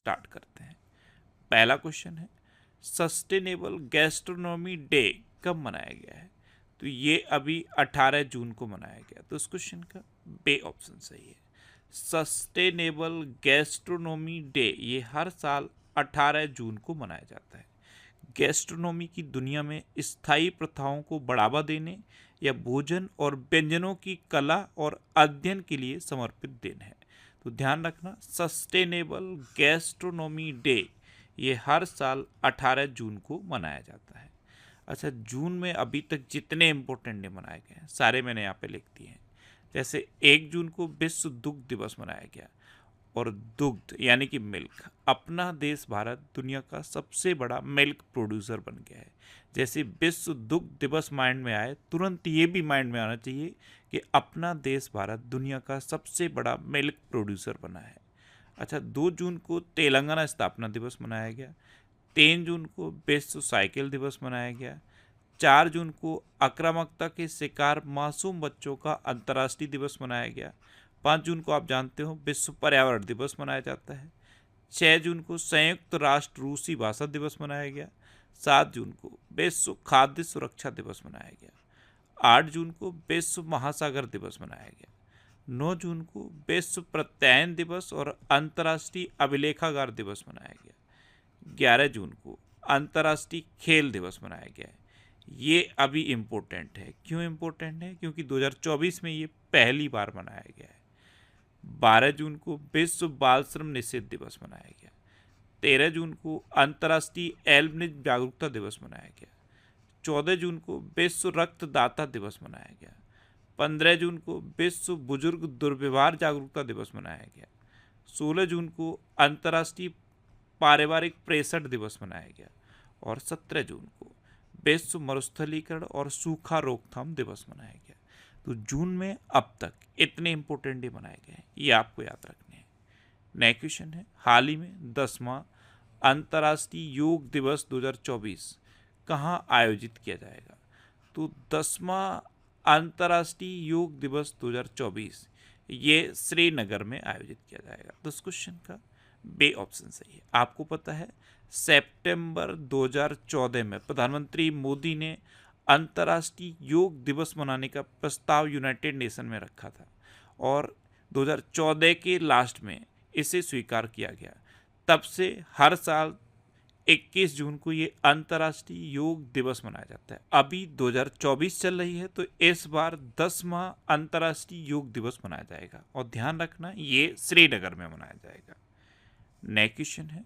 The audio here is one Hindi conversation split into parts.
स्टार्ट करते हैं। पहला क्वेश्चन है, सस्टेनेबल गैस्ट्रोनॉमी डे कब मनाया गया है? तो ये अभी 18 जून को मनाया गया। तो इस क्वेश्चन का बे ऑप्शन सही है। सस्टेनेबल गैस्ट्रोनॉमी डे ये हर साल 18 जून को मनाया जाता है। गैस्ट्रोनॉमी की दुनिया में स्थायी प्रथाओं को बढ़ावा देने या भोजन और व्यंजनों की कला और अध्ययन के लिए समर्पित दिन है। तो ध्यान रखना, सस्टेनेबल गैस्ट्रोनॉमी डे ये हर साल 18 जून को मनाया जाता है। अच्छा, जून में अभी तक जितने इम्पोर्टेंट डे मनाए गए हैं सारे मैंने यहाँ पे लिख दिए हैं। जैसे 1 जून को विश्व दुग्ध दिवस मनाया गया, और दुग्ध यानी कि मिल्क, अपना देश भारत दुनिया का सबसे बड़ा मिल्क प्रोड्यूसर बन गया है। जैसे विश्व दुग्ध दिवस माइंड में आए, तुरंत ये भी माइंड में आना चाहिए कि अपना देश भारत दुनिया का सबसे बड़ा मिल्क प्रोड्यूसर बना है। अच्छा, 2 जून को तेलंगाना स्थापना दिवस मनाया गया। 3 जून को विश्व साइकिल दिवस मनाया गया। 4 जून को आक्रामकता के शिकार मासूम बच्चों का अंतर्राष्ट्रीय दिवस मनाया गया। 5 जून को आप जानते हो विश्व पर्यावरण दिवस मनाया जाता है। 6 जून को संयुक्त राष्ट्र रूसी भाषा दिवस मनाया गया। 7 जून को विश्व खाद्य सुरक्षा दिवस मनाया गया। 8 जून को विश्व महासागर दिवस मनाया गया। 9 जून को विश्व प्रत्यायन दिवस और अंतर्राष्ट्रीय अभिलेखागार दिवस मनाया गया। 11 जून को अंतर्राष्ट्रीय खेल दिवस मनाया गया है। ये अभी इम्पोर्टेंट है। क्यों इम्पोर्टेंट है? क्योंकि 2024 में ये पहली बार मनाया गया है। 12 जून को विश्व बाल श्रम निषेध दिवस मनाया गया। 13 जून को अंतर्राष्ट्रीय एल्बिनिज्म जागरूकता दिवस मनाया गया। 14 जून को विश्व रक्तदाता दिवस मनाया गया। 15 जून को विश्व बुजुर्ग दुर्व्यवहार जागरूकता दिवस मनाया गया। 16 जून को अंतर्राष्ट्रीय पारिवारिक प्रेषण दिवस मनाया गया। और 17 जून को विश्व मरुस्थलीकरण और सूखा रोकथाम दिवस मनाया गया। तो जून में अब तक इतने इंपॉर्टेंट डे मनाए गए हैं, ये आपको याद रखने हैं। नेक्स्ट क्वेश्चन है, हाल ही में 10वां अंतर्राष्ट्रीय योग दिवस 2024 कहाँ आयोजित किया जाएगा? तो 10वां अंतर्राष्ट्रीय योग दिवस 2024 ये श्रीनगर में आयोजित किया जाएगा। तो इस क्वेश्चन का बे ऑप्शन सही है। आपको पता है सितंबर 2014 में प्रधानमंत्री मोदी ने अंतर्राष्ट्रीय योग दिवस मनाने का प्रस्ताव यूनाइटेड नेशन में रखा था, और 2014 के लास्ट में इसे स्वीकार किया गया। तब से हर साल 21 जून को ये अंतर्राष्ट्रीय योग दिवस मनाया जाता है। अभी 2024 चल रही है, तो इस बार 10वां अंतर्राष्ट्रीय योग दिवस मनाया जाएगा, और ध्यान रखना ये श्रीनगर में मनाया जाएगा। नेक्स्ट क्वेश्चन है,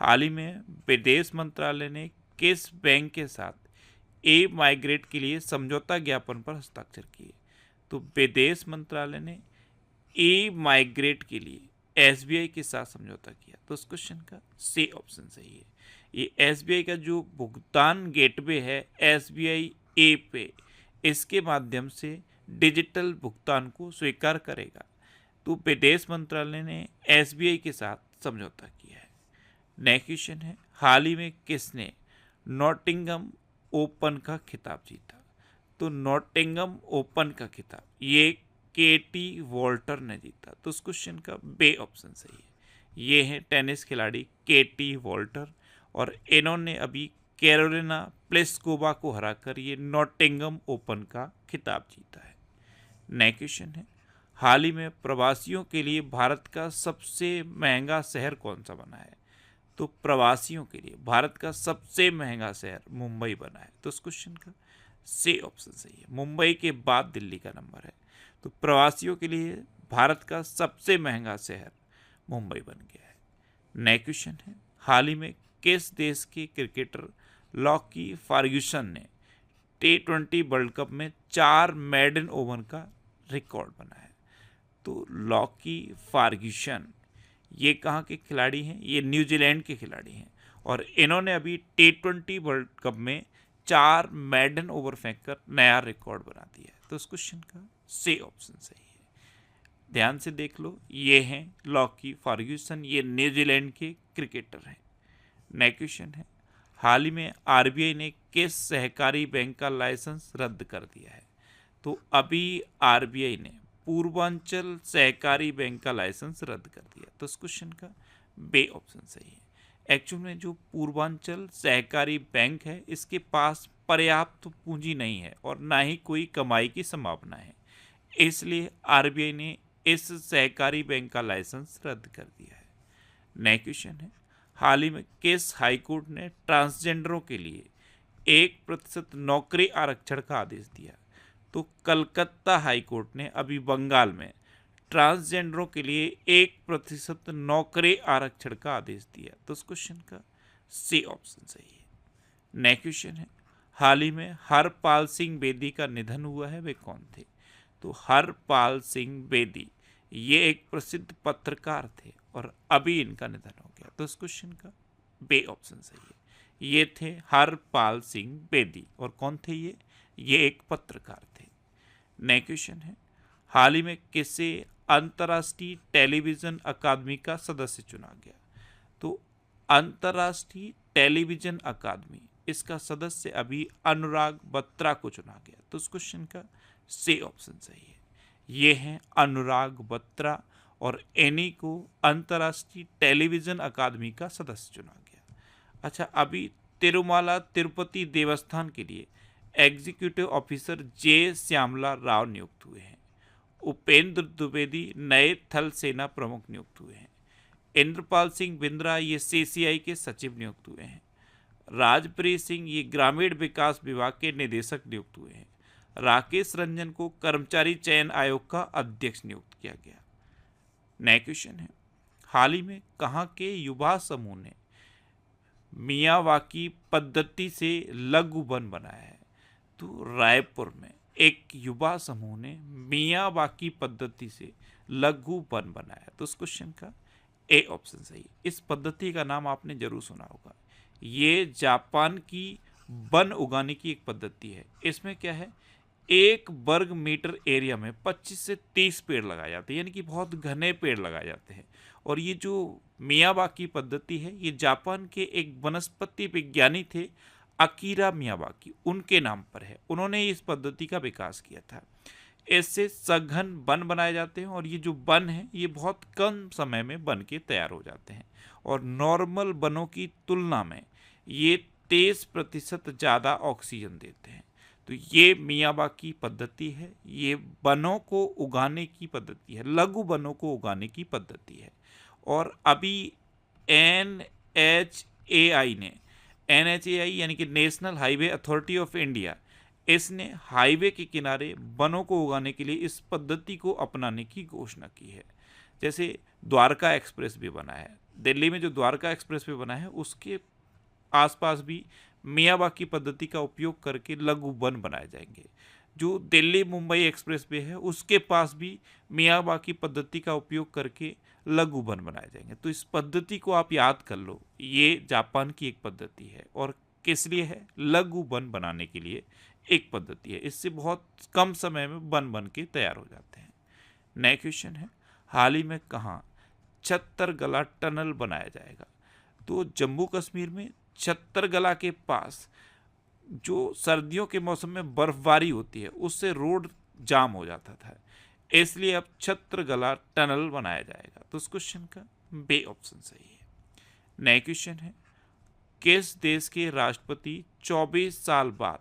हाल ही में विदेश मंत्रालय ने किस बैंक के साथ ए माइग्रेट के लिए समझौता ज्ञापन पर हस्ताक्षर किए? तो विदेश मंत्रालय ने ए माइग्रेट के लिए एसबीआई के साथ समझौता किया। तो इस क्वेश्चन का सी ऑप्शन सही है। ये एसबीआई का जो भुगतान गेटवे है एसबीआई ए पे, इसके माध्यम से डिजिटल भुगतान को स्वीकार करेगा। तो विदेश मंत्रालय ने एसबीआई के साथ समझौता किया है। नेक्स्ट क्वेश्चन है, हाल ही में किसने नॉटिंघम ओपन का खिताब जीता? तो नॉटिंघम ओपन का खिताब ये केटी वॉल्टर ने जीता। तो उस क्वेश्चन का बे ऑप्शन सही है। ये हैं टेनिस खिलाड़ी केटी वॉल्टर, और इन्होंने अभी कैरोलिना प्लिस्कोवा को हराकर ये नॉटिंघम ओपन का खिताब जीता है। नेक्स्ट क्वेश्चन है, हाल ही में प्रवासियों के लिए भारत का सबसे महंगा शहर कौन सा बना है? तो प्रवासियों के लिए भारत का सबसे महंगा शहर मुंबई बना है। तो इस क्वेश्चन का सी ऑप्शन सही है। मुंबई के बाद दिल्ली का नंबर है, तो प्रवासियों के लिए भारत का सबसे महंगा शहर मुंबई बन गया है। नेक्स्ट क्वेश्चन है, हाल ही में किस देश के क्रिकेटर लॉकी फर्ग्यूसन ने T20 वर्ल्ड कप में 4 मेडन ओवर का रिकॉर्ड बनाया है? तो लॉकी फर्ग्यूसन ये कहाँ के खिलाड़ी हैं? ये न्यूजीलैंड के खिलाड़ी हैं, और इन्होंने अभी T20 वर्ल्ड कप में 4 मेडन ओवर फेंक कर नया रिकॉर्ड बना दिया है। तो इस क्वेश्चन का सी ऑप्शन सही है। ध्यान से देख लो, ये हैं लॉकी फर्ग्यूसन, ये न्यूजीलैंड के क्रिकेटर हैं। नेक्स्ट क्वेश्चन है, हाल ही में आरबीआई ने किस सहकारी बैंक का लाइसेंस रद्द कर दिया है? तो अभी आरबीआई ने पूर्वांचल सहकारी बैंक का लाइसेंस रद्द कर दिया। तो इस क्वेश्चन का बे ऑप्शन सही है। एक्चुअल में जो पूर्वांचल सहकारी बैंक है इसके पास पर्याप्त पूंजी नहीं है और ना ही कोई कमाई की संभावना है, इसलिए आरबीआई ने इस सहकारी बैंक का लाइसेंस रद्द कर दिया है। नया क्वेश्चन है, हाल ही में किस हाईकोर्ट ने ट्रांसजेंडरों के लिए 1% नौकरी आरक्षण का आदेश दिया? तो कलकत्ता हाईकोर्ट ने अभी बंगाल में ट्रांसजेंडरों के लिए 1% नौकरी आरक्षण का आदेश दिया। तो उस क्वेश्चन का सी ऑप्शन सही है। नेक्स्ट क्वेश्चन है, हाल ही में हरपाल सिंह बेदी का निधन हुआ है, वे कौन थे? तो हरपाल सिंह बेदी ये एक प्रसिद्ध पत्रकार थे और अभी इनका निधन हो गया। तो इस क्वेश्चन का बे ऑप्शन सही है। ये थे हरपाल सिंह बेदी और कौन थे ये एक पत्रकार थे। नेक्स्ट क्वेश्चन है, हाल ही में किसे अंतर्राष्ट्रीय टेलीविजन अकादमी का सदस्य चुना गया? तो अंतर्राष्ट्रीय टेलीविजन अकादमी इसका सदस्य अभी अनुराग बत्रा को चुना गया। तो उस क्वेश्चन का सी ऑप्शन सही है। ये हैं अनुराग बत्रा और इन्हीं को अंतर्राष्ट्रीय टेलीविजन अकादमी का सदस्य चुना गया। अच्छा, अभी तिरुमाला तिरुपति देवस्थान के लिए एग्जीक्यूटिव ऑफिसर जे श्यामला राव नियुक्त हुए हैं। उपेंद्र द्विवेदी नए थल सेना प्रमुख नियुक्त हुए हैं। इंद्रपाल सिंह बिंद्रा ये सीसीआई के सचिव नियुक्त हुए हैं। राजप्रीत सिंह ये ग्रामीण विकास विभाग के निदेशक नियुक्त हुए हैं। राकेश रंजन को कर्मचारी चयन आयोग का अध्यक्ष नियुक्त किया गया। नया क्वेश्चन है, हाल ही में कहाँ के युवा समूह ने मियावाकी पद्धति से लघु वन बनाया है? तो रायपुर में एक युवा समूह ने मियावाकी पद्धति से लघु वन बनाया। तो उस क्वेश्चन का ए ऑप्शन सही है। इस पद्धति का नाम आपने जरूर सुना होगा। ये जापान की वन उगाने की एक पद्धति है। इसमें क्या है, 1 वर्ग मीटर एरिया में 25 से 30 पेड़ लगाए जाते हैं, यानी कि बहुत घने पेड़ लगाए जाते हैं। और ये जो मियावाकी पद्धति है ये जापान के एक वनस्पति विज्ञानी थे अकीरा मियावाकी, उनके नाम पर है। उन्होंने इस पद्धति का विकास किया था। इससे सघन वन बनाए जाते हैं और ये जो वन है ये बहुत कम समय में बन के तैयार हो जाते हैं और नॉर्मल वनों की तुलना में ये 30% ज़्यादा ऑक्सीजन देते हैं। तो ये मियावाकी पद्धति है, ये वनों को उगाने की पद्धति है, लघु वनों को उगाने की पद्धति है। और अभी NHAI यानी कि national highway authority of India, इसने हाईवे के किनारे वनों को उगाने के लिए इस पद्धति को अपनाने की घोषणा की है। जैसे द्वारका एक्सप्रेस भी बना है, दिल्ली में जो द्वारका एक्सप्रेस भी बना है उसके आसपास भी मियावाकी पद्धति का उपयोग करके लघु वन बनाए जाएंगे। जो दिल्ली मुंबई एक्सप्रेस वे है उसके पास भी मियावाकी पद्धति का उपयोग करके लघु वन बनाए जाएंगे। तो इस पद्धति को आप याद कर लो, ये जापान की एक पद्धति है और किस लिए है, लघु वन बनाने के लिए एक पद्धति है। इससे बहुत कम समय में वन बन के तैयार हो जाते हैं। नया क्वेश्चन है, हाल ही में कहाँ छत्तरगला टनल बनाया जाएगा? तो जम्मू कश्मीर में छत्तरगला के पास जो सर्दियों के मौसम में बर्फबारी होती है उससे रोड जाम हो जाता था, इसलिए अब छत्तरगला टनल बनाया जाएगा। तो उस क्वेश्चन का बे ऑप्शन सही है। नया क्वेश्चन है, किस देश के राष्ट्रपति 24 साल बाद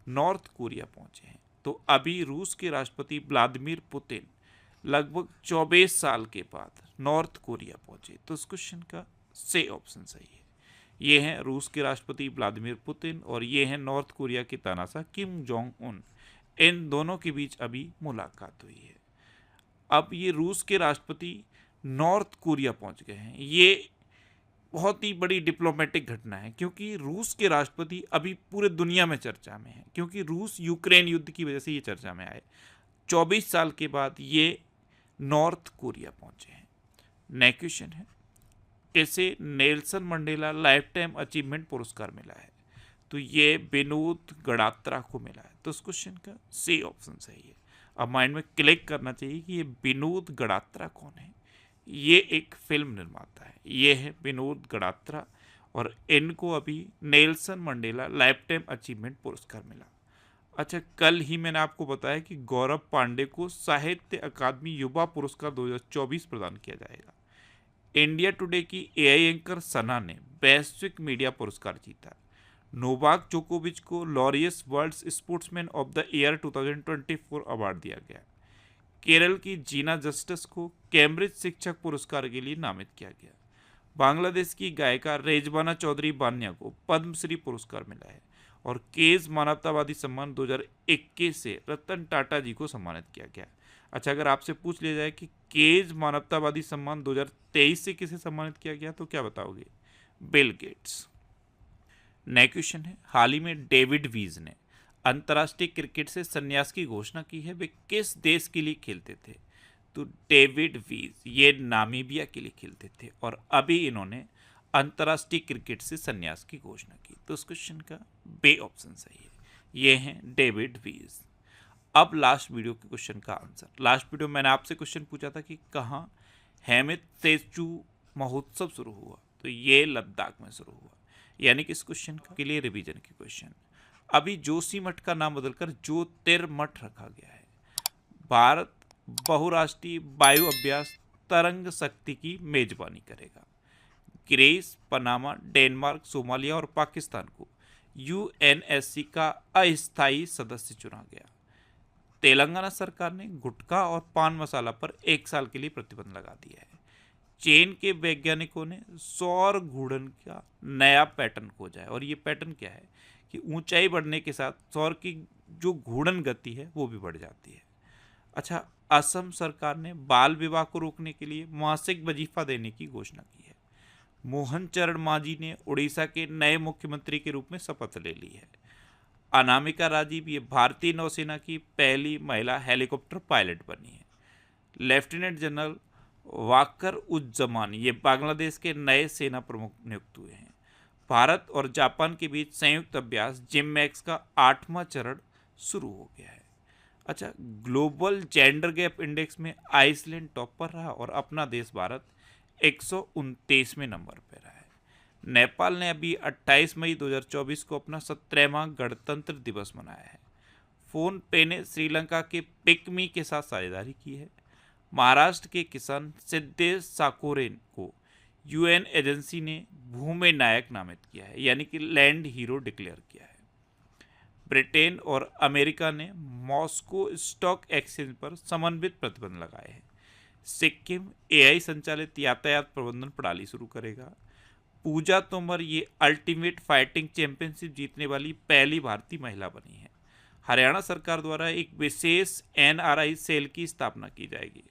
नॉर्थ कोरिया पहुंचे हैं? तो अभी रूस के राष्ट्रपति व्लादिमीर पुतिन लगभग 24 साल के बाद नॉर्थ कोरिया पहुंचे। तो इस क्वेश्चन का से ऑप्शन सही है। ये हैं रूस के राष्ट्रपति व्लादिमीर पुतिन और ये हैं नॉर्थ कोरिया के तानाशाह किम जोंग उन। इन दोनों के बीच अभी मुलाकात हुई है। अब ये रूस के राष्ट्रपति नॉर्थ कोरिया पहुंच गए हैं, ये बहुत ही बड़ी डिप्लोमेटिक घटना है क्योंकि रूस के राष्ट्रपति अभी पूरे दुनिया में चर्चा में है, क्योंकि रूस यूक्रेन युद्ध की वजह से ये चर्चा में आए। 24 साल के बाद ये नॉर्थ कोरिया पहुंचे हैं। नेक्स्ट क्वेश्चन है, कैसे Nelson Mandela life time achievement पुरस्कार मिला है? तो ये विनोद गड़ात्रा को मिला है। तो इस क्वेश्चन का सी ऑप्शन सही है। अब माइंड में क्लिक करना चाहिए कि ये विनोद गड़ात्रा कौन है। ये एक फिल्म निर्माता है, ये है विनोद गड़ात्रा और इनको अभी Nelson Mandela life time achievement पुरस्कार मिला। अच्छा, कल ही मैंने आपको बताया कि गौरव पांडे को साहित्य अकादमी युवा पुरस्कार 2024 प्रदान किया जाएगा। इंडिया टुडे की एआई एंकर सना ने वैश्विक मीडिया पुरस्कार जीता। नोवाक जोकोविच को Laureus world sportsman of the year 2024 award दिया गया। केरल की जीना जस्टिस को कैम्ब्रिज शिक्षक पुरस्कार के लिए नामित किया गया। बांग्लादेश की गायिका रेजवाना चौधरी बानिया को पद्मश्री पुरस्कार मिला है। और केज मानवतावादी सम्मान 2021 से रतन टाटा जी को सम्मानित किया गया। अच्छा, अगर आपसे पूछ लिया जाए कि केज मानवतावादी सम्मान 2023 से किसे सम्मानित किया गया तो क्या बताओगे? Bill Gates. नया क्वेश्चन है, हाल ही में डेविड वीज ने अंतर्राष्ट्रीय क्रिकेट से संन्यास की घोषणा की है। वे किस देश के लिए खेलते थे? तो डेविड वीज ये नामीबिया के लिए खेलते थे और अभी इन्होंने अंतर्राष्ट्रीय क्रिकेट से संन्यास की घोषणा की। तो इस क्वेश्चन का बे ऑप्शन सही है, ये हैं डेविड वीज। अब लास्ट वीडियो के क्वेश्चन का आंसर। लास्ट वीडियो मैंने आपसे क्वेश्चन पूछा था कि कहाँ हेमित तेजचू महोत्सव शुरू हुआ, तो ये लद्दाख में शुरू हुआ। यानी कि इस क्वेश्चन के लिए रिवीजन की क्वेश्चन। अभी जोशीमठ का नाम बदलकर ज्योतिर्मठ रखा गया है। भारत बहुराष्ट्रीय वायु अभ्यास तरंग शक्ति की मेजबानी करेगा। ग्रीस, पनामा, डेनमार्क, सोमालिया और पाकिस्तान को यूएनएससी का अस्थायी सदस्य चुना गया। तेलंगाना सरकार ने गुटखा और पान मसाला पर 1 साल के लिए प्रतिबंध लगा दिया है। चीन के वैज्ञानिकों ने सौर घूर्णन का नया पैटर्न खोजा है और ये पैटर्न क्या है कि ऊंचाई बढ़ने के साथ सौर की जो घूर्णन गति है वो भी बढ़ जाती है। अच्छा, असम सरकार ने बाल विवाह को रोकने के लिए मासिक वजीफा देने की घोषणा की है। मोहन चरण मांझी ने उड़ीसा के नए मुख्यमंत्री के रूप में शपथ ले ली है। अनामिका राजीव ये भारतीय नौसेना की पहली महिला हेलीकॉप्टर पायलट बनी है। लेफ्टिनेंट जनरल वाकर उज्जमान ये बांग्लादेश के नए सेना प्रमुख नियुक्त हुए हैं। भारत और जापान के बीच संयुक्त अभ्यास जिममैक्स का 8वां चरण शुरू हो गया है। अच्छा, ग्लोबल जेंडर गैप इंडेक्स में आइसलैंड टॉप पर रहा और अपना देश भारत 129वें नंबर पर रहा है। नेपाल ने अभी 28 मई 2024 को अपना 17वां गणतंत्र दिवस मनाया है। फोन पे ने श्रीलंका के पिकमी के साथ साझेदारी की है। महाराष्ट्र के किसान सिद्धेश साकोरेन को यूएन एजेंसी ने भूमि नायक नामित किया है, यानी कि लैंड हीरो डिक्लेयर किया है। ब्रिटेन और अमेरिका ने मॉस्को स्टॉक एक्सचेंज पर समन्वित प्रतिबंध लगाए हैं। सिक्किम एआई संचालित यातायात प्रबंधन प्रणाली शुरू करेगा। पूजा तोमर ये अल्टीमेट फाइटिंग चैंपियनशिप जीतने वाली पहली भारतीय महिला बनी है। हरियाणा सरकार द्वारा एक विशेष एनआरआई सेल की स्थापना की जाएगी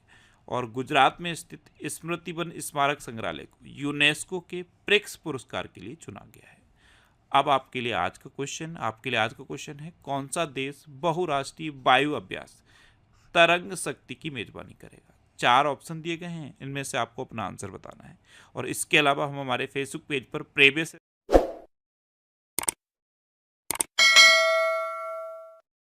और गुजरात में स्थित स्मृति वन स्मारक संग्रहालय को यूनेस्को के प्रिक्स पुरस्कार के लिए चुना गया है। अब आपके लिए आज का क्वेश्चन है, कौन सा देश बहुराष्ट्रीय वायु अभ्यास तरंग शक्ति की मेजबानी करेगा? 4 ऑप्शन दिए गए हैं, इनमें से आपको अपना आंसर बताना है। और इसके अलावा हम हमारे फेसबुक पेज पर प्रीवियस